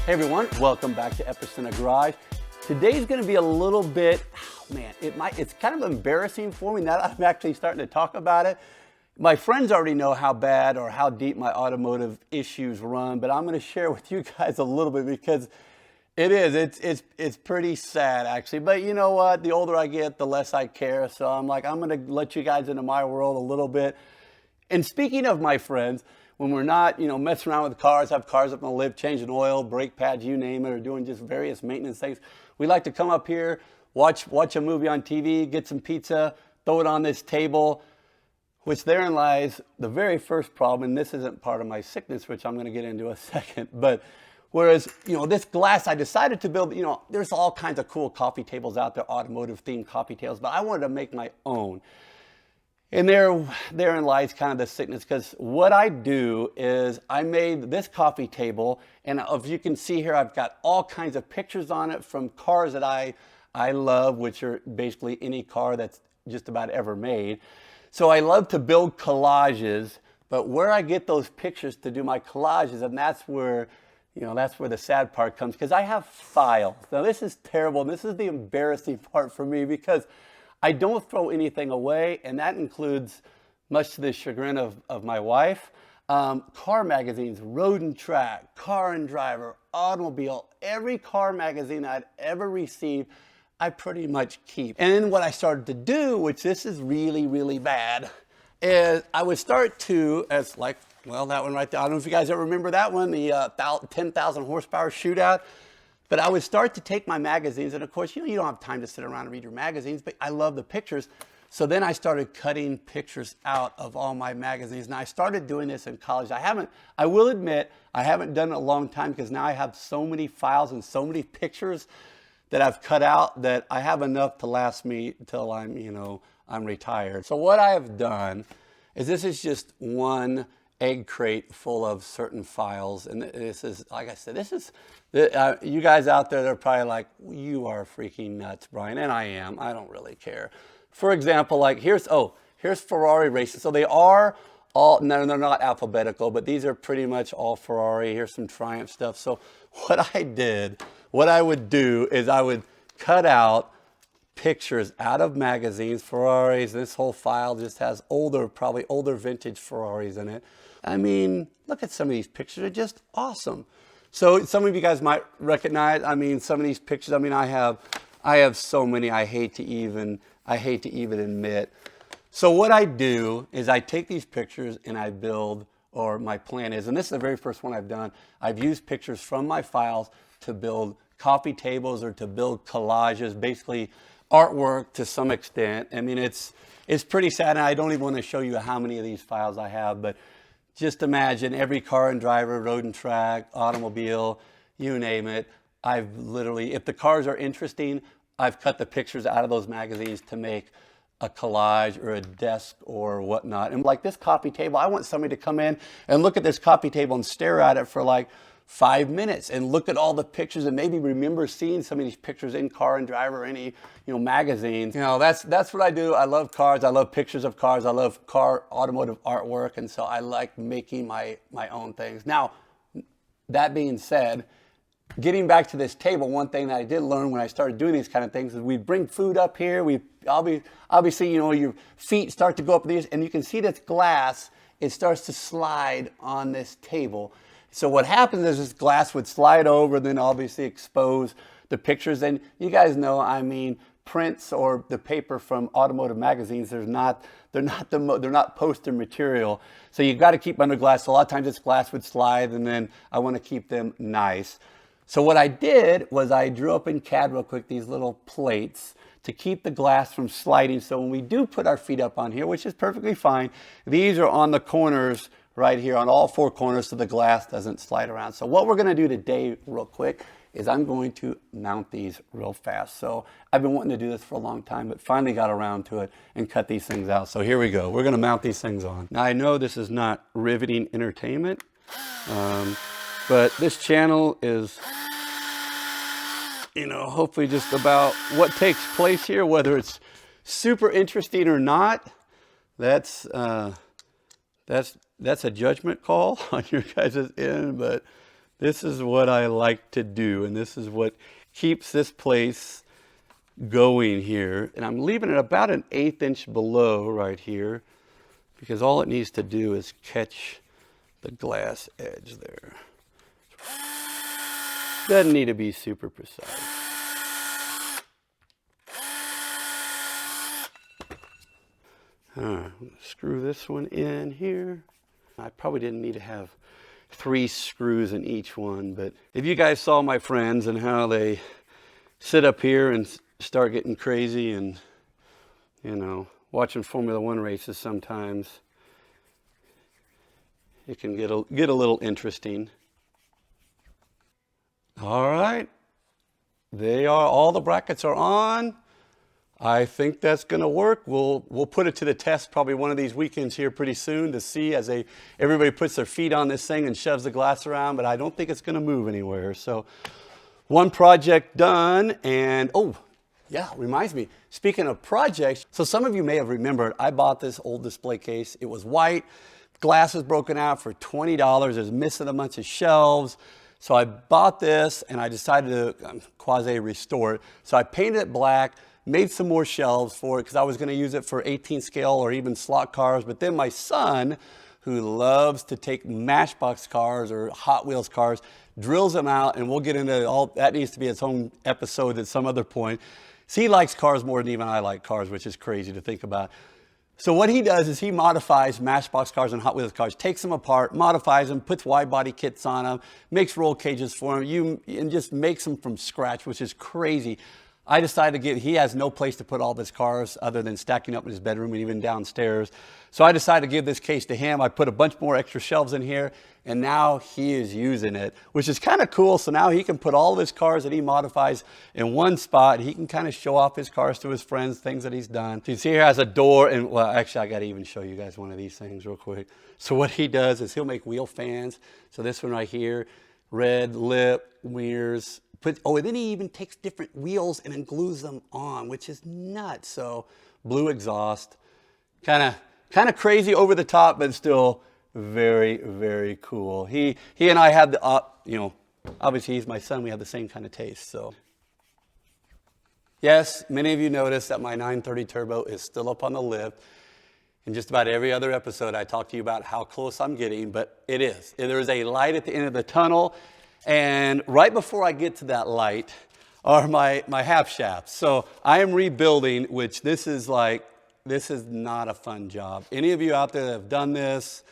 Hey everyone, welcome back to Epicenter Garage. Today's gonna be a little bit, it's kind of embarrassing for me now that I'm actually starting to talk about it. My friends already know how bad or how deep my automotive issues run, but I'm gonna share with you guys a little bit because it's pretty sad actually. But you know what, the older I get, the less I care. So I'm gonna let you guys into my world a little bit. And speaking of my friends, when we're not, messing around with cars, have cars up on the lift, changing oil, brake pads, you name it, or doing just various maintenance things, we like to come up here, watch a movie on TV, get some pizza, throw it on this table, which therein lies the very first problem, and this isn't part of my sickness, which I'm going to get into a second, but whereas, this glass I decided to build, there's all kinds of cool coffee tables out there, automotive themed coffee tables, but I wanted to make my own. And therein lies kind of the sickness, because what I do is I made this coffee table, and if you can see here, I've got all kinds of pictures on it from cars that I love, which are basically any car that's just about ever made. So I love to build collages, but where I get those pictures to do my collages, and that's where the sad part comes, because I have files. Now this is terrible, and this is the embarrassing part for me, because I don't throw anything away, and that includes, much to the chagrin of my wife, car magazines, Road and Track, Car and Driver, Automobile, every car magazine I'd ever received, I pretty much keep. And then what I started to do, which this is really, really bad, is I would start to, that one right there, I don't know if you guys ever remember that one, the 10,000 horsepower shootout. But I would start to take my magazines, and of course, you don't have time to sit around and read your magazines, but I love the pictures. So then I started cutting pictures out of all my magazines. And I started doing this in college. I will admit, I haven't done it in a long time, because now I have so many files and so many pictures that I've cut out that I have enough to last me until I'm retired. So what I have done is, this is just one egg crate full of certain files, and this is, like I said, you guys out there, they're probably like, you are freaking nuts, Brian, and I am. I don't really care. For example, here's Ferrari racing. So they are all, no, they're not alphabetical, but these are pretty much all Ferrari. Here's some Triumph stuff. So what I would do is I would cut out pictures out of magazines, Ferraris. This whole file just has probably older vintage Ferraris in it. I mean, look at some of these pictures. They're just awesome. So some of you guys might recognize, some of these pictures, I have so many I hate to even admit. So what I do is I take these pictures and I build, or my plan is, and this is the very first one I've done, I've used pictures from my files to build coffee tables or to build collages, basically artwork to some extent. It's pretty sad, and I don't even want to show you how many of these files I have, but just imagine every Car and Driver, Road and Track, Automobile, you name it. I've literally, if the cars are interesting, I've cut the pictures out of those magazines to make a collage or a desk or whatnot. And like this coffee table, I want somebody to come in and look at this coffee table and stare at it for 5 minutes and look at all the pictures and maybe remember seeing some of these pictures in Car and Driver or any magazines. That's what I do. I love cars. I love pictures of cars. I love automotive artwork, and so I like making my own things. Now, that being said, getting back to this table, one thing that I did learn when I started doing these kind of things is we bring food up here. Obviously, your feet start to go up these, and you can see this glass. It starts to slide on this table. So what happens is this glass would slide over, then obviously expose the pictures. And you guys know, prints or the paper from automotive magazines, they're not poster material. So you've got to keep under glass. So a lot of times this glass would slide, and then I want to keep them nice. So what I did was I drew up in CAD real quick these little plates to keep the glass from sliding. So when we do put our feet up on here, which is perfectly fine, these are on the corners right here, on all 4 corners, so the glass doesn't slide around. So what we're going to do today real quick is I'm going to mount these real fast. So I've been wanting to do this for a long time, but finally got around to it and cut these things out. So here we go. We're going to mount these things on. Now I know this is not riveting entertainment, but this channel is, hopefully just about what takes place here, whether it's super interesting or not. That's a judgment call on your guys' end, but This is what I like to do, and this is what keeps this place going here. And I'm leaving it about an 1/8 inch below right here, because all it needs to do is catch the glass edge there. Doesn't need to be super precise. Screw this one in here. I probably didn't need to have 3 screws in each one, but if you guys saw my friends and how they sit up here and start getting crazy and, you know, watching Formula One races sometimes, it can get a little interesting. All right, all the brackets are on. I think that's going to work. We'll put it to the test probably one of these weekends here pretty soon to see as everybody puts their feet on this thing and shoves the glass around, but I don't think it's going to move anywhere. So one project done, and oh, yeah, reminds me, speaking of projects, so some of you may have remembered I bought this old display case. It was white, glass was broken out for $20. It was missing a bunch of shelves. So I bought this and I decided to quasi restore it. So I painted it black, made some more shelves for it because I was going to use it for 18 scale or even slot cars. But then my son, who loves to take Matchbox cars or Hot Wheels cars, drills them out, and we'll get into all that. Needs to be its own episode at some other point. So he likes cars more than even I like cars, which is crazy to think about. So what he does is he modifies Matchbox cars and Hot Wheels cars, takes them apart, modifies them, puts wide body kits on them, makes roll cages for them, and just makes them from scratch, which is crazy. I decided he has no place to put all of his cars other than stacking up in his bedroom and even downstairs. So I decided to give this case to him. I put a bunch more extra shelves in here, and now he is using it, which is kind of cool. So now he can put all of his cars that he modifies in one spot. He can kind of show off his cars to his friends, things that he's done. So you see here has a door, and well, actually I got to even show you guys one of these things real quick. So what he does is he'll make wheel fans. So this one right here, red lip, mirrors, and then he even takes different wheels and then glues them on, which is nuts. So blue exhaust, kind of crazy, over the top, but still very, very cool. He and I had the, obviously he's my son. We have the same kind of taste. So yes, many of you noticed that my 930 Turbo is still up on the lift. In just about every other episode, I talk to you about how close I'm getting, but it is. There is a light at the end of the tunnel. And right before I get to that light are my half shafts. So I am rebuilding, which this is not a fun job. Any of you out there that have done this,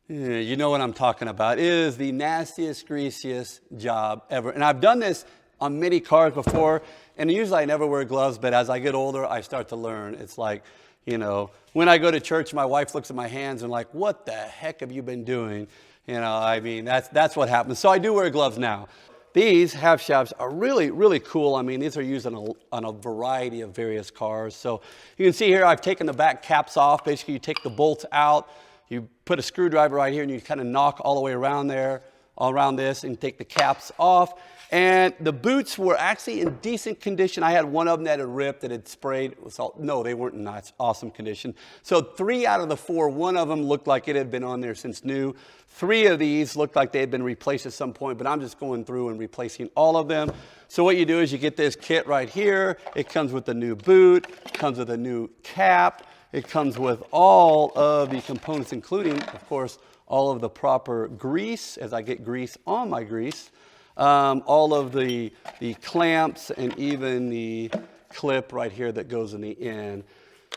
you know what I'm talking about. It is the nastiest, greasiest job ever. And I've done this on many cars before, and usually I never wear gloves, but as I get older, I start to learn. It's like, when I go to church, my wife looks at my hands and like, what the heck have you been doing? That's what happens. So I do wear gloves now. These half shafts are really, really cool. I mean, these are used on a variety of various cars. So you can see here, I've taken the back caps off. Basically, you take the bolts out, you put a screwdriver right here, and you kind of knock all the way around there, all around this, and take the caps off. And the boots were actually in decent condition. I had one of them that had ripped, that had sprayed. No, they weren't in awesome condition. So 3 out of the 4, one of them looked like it had been on there since new. 3 of these looked like they had been replaced at some point, but I'm just going through and replacing all of them. So what you do is you get this kit right here. It comes with a new boot, comes with a new cap. It comes with all of the components, including, of course, all of the proper grease, as I get grease on my grease. All of the clamps and even the clip right here that goes in the end.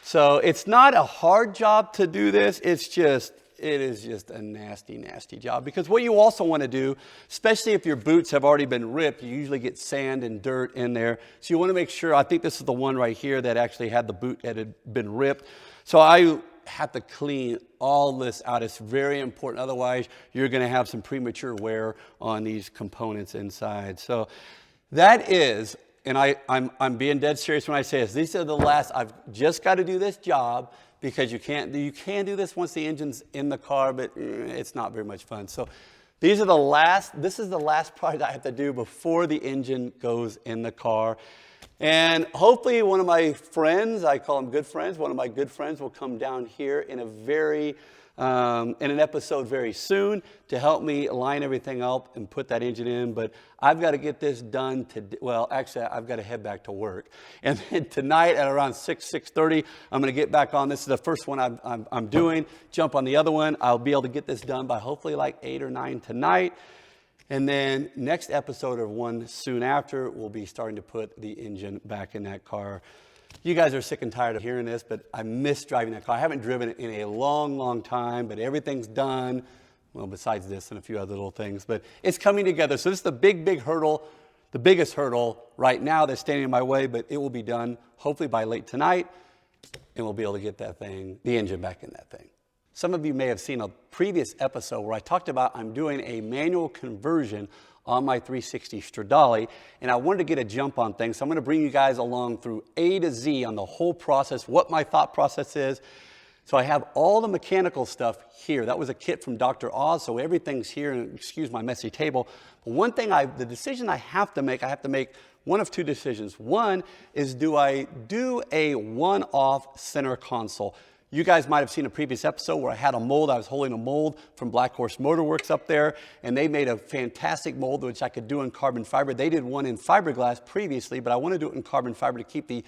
So it's not a hard job to do this. It is just a nasty, nasty job. Because what you also want to do, especially if your boots have already been ripped, you usually get sand and dirt in there. So you want to make sure, I think this is the one right here that actually had the boot that had been ripped. So I have to clean all this out. It's very important. Otherwise, you're going to have some premature wear on these components inside. So that is, and I'm being dead serious when I say this. These are the last. I've just got to do this job because you can do this once the engine's in the car, but it's not very much fun. So this is the last project I have to do before the engine goes in the car. And hopefully one of my friends, I call them good friends, one of my good friends will come down here in a very in an episode very soon to help me line everything up and put that engine in. But I've got to get this done today. Well, actually, I've got to head back to work. And then tonight at around 6:30, I'm going to get back on. This is the first one I'm doing. Jump on the other one. I'll be able to get this done by hopefully like 8 or 9 tonight. And then next episode or one soon after, we'll be starting to put the engine back in that car. You guys are sick and tired of hearing this, but I miss driving that car. I haven't driven it in a long, long time, but everything's done. Well, besides this and a few other little things, but it's coming together. So this is the big hurdle, the biggest hurdle right now that's standing in my way, but it will be done hopefully by late tonight, and we'll be able to get that thing, the engine back in that thing. Some of you may have seen a previous episode where I talked about I'm doing a manual conversion on my 360 Stradale, and I wanted to get a jump on things. So I'm going to bring you guys along through A to Z on the whole process, what my thought process is. So I have all the mechanical stuff here. That was a kit from Dr. Oz, so everything's here, and excuse my messy table. But one thing, the decision I have to make one of two decisions. One is, do I do a one-off center console? You guys might have seen a previous episode where I had a mold. I was holding a mold from Black Horse Motor Works up there, and they made a fantastic mold which I could do in carbon fiber. They did one in fiberglass previously, but I want to do it in carbon fiber to keep the,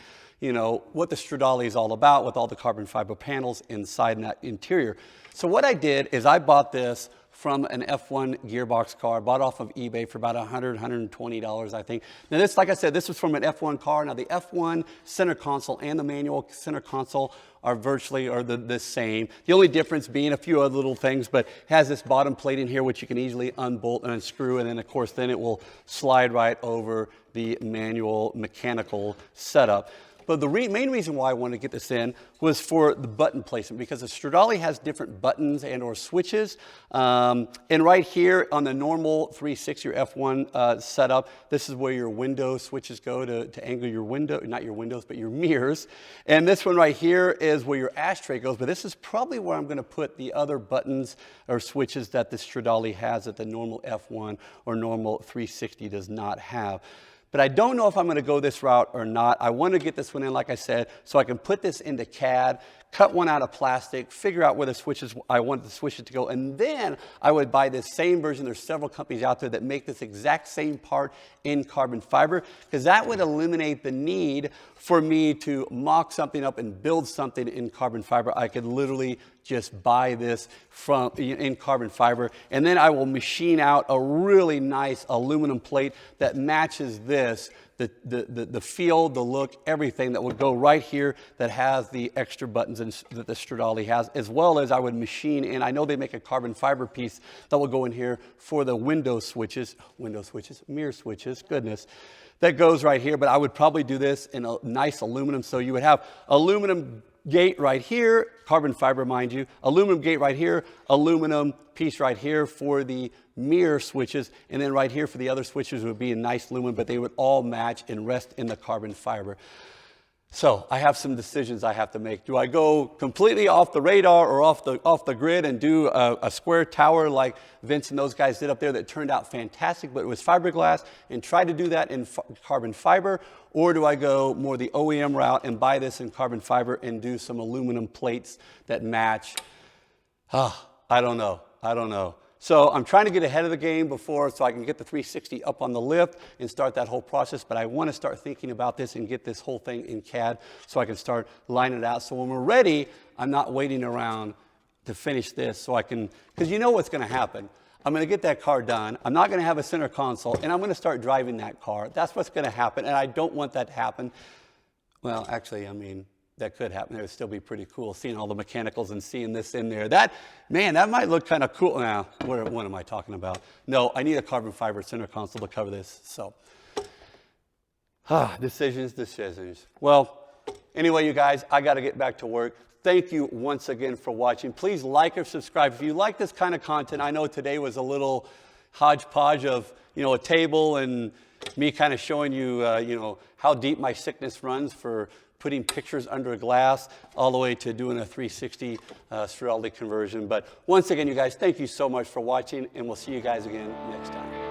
what the Stradale is all about with all the carbon fiber panels inside and that interior. So what I did is I bought this from an F1 gearbox car, bought off of eBay for about $100, $120, I think. Now this, like I said, this was from an F1 car. Now the F1 center console and the manual center console are virtually the same. The only difference being a few other little things, but has this bottom plate in here which you can easily unbolt and unscrew, and then of course then it will slide right over the manual mechanical setup. But the main reason why I wanted to get this in was for the button placement, because the Stradale has different buttons and or switches. And right here on the normal 360 or F1 setup, this is where your window switches go to angle your window, not your windows, but your mirrors. And this one right here is where your ashtray goes, but this is probably where I'm going to put the other buttons or switches that the Stradale has that the normal F1 or normal 360 does not have. But I don't know if I'm going to go this route or not. I want to get this one in, like I said, so I can put this into CAD, cut one out of plastic, figure out where the switches, I want the switches to go, and then I would buy this same version. There's several companies out there that make this exact same part in carbon fiber, because that would eliminate the need for me to mock something up and build something in carbon fiber. I could literally just buy this in carbon fiber, and then I will machine out a really nice aluminum plate that matches this, the feel, the look, everything that would go right here that has the extra buttons that the Stradale has, as well as I would machine in. I know they make a carbon fiber piece that will go in here for the mirror switches, goodness. That goes right here, but I would probably do this in a nice aluminum, so you would have aluminum gate right here, carbon fiber, mind you, aluminum gate right here, aluminum piece right here for the mirror switches, and then right here for the other switches would be a nice aluminum, but they would all match and rest in the carbon fiber. So I have some decisions I have to make. Do I go completely off the radar or off the grid and do a square tower like Vince and those guys did up there that turned out fantastic, but it was fiberglass, and try to do that in carbon fiber? Or do I go more the OEM route and buy this in carbon fiber and do some aluminum plates that match? I don't know. So I'm trying to get ahead of the game so I can get the 360 up on the lift and start that whole process. But I want to start thinking about this and get this whole thing in CAD so I can start lining it out. So when we're ready, I'm not waiting around to finish this so I can, because you know what's going to happen. I'm going to get that car done. I'm not going to have a center console, and I'm going to start driving that car. That's what's going to happen, and I don't want that to happen. Well, actually, I mean, that could happen. It would still be pretty cool seeing all the mechanicals and seeing this in there. That might look kind of cool. Now, what am I talking about? No, I need a carbon fiber center console to cover this. So, decisions. Well, anyway, you guys, I got to get back to work. Thank you once again for watching. Please like or subscribe. If you like this kind of content, I know today was a little hodgepodge of, a table and me kind of showing you, how deep my sickness runs for putting pictures under a glass all the way to doing a 360 Stradale conversion. But once again, you guys, thank you so much for watching, and we'll see you guys again next time.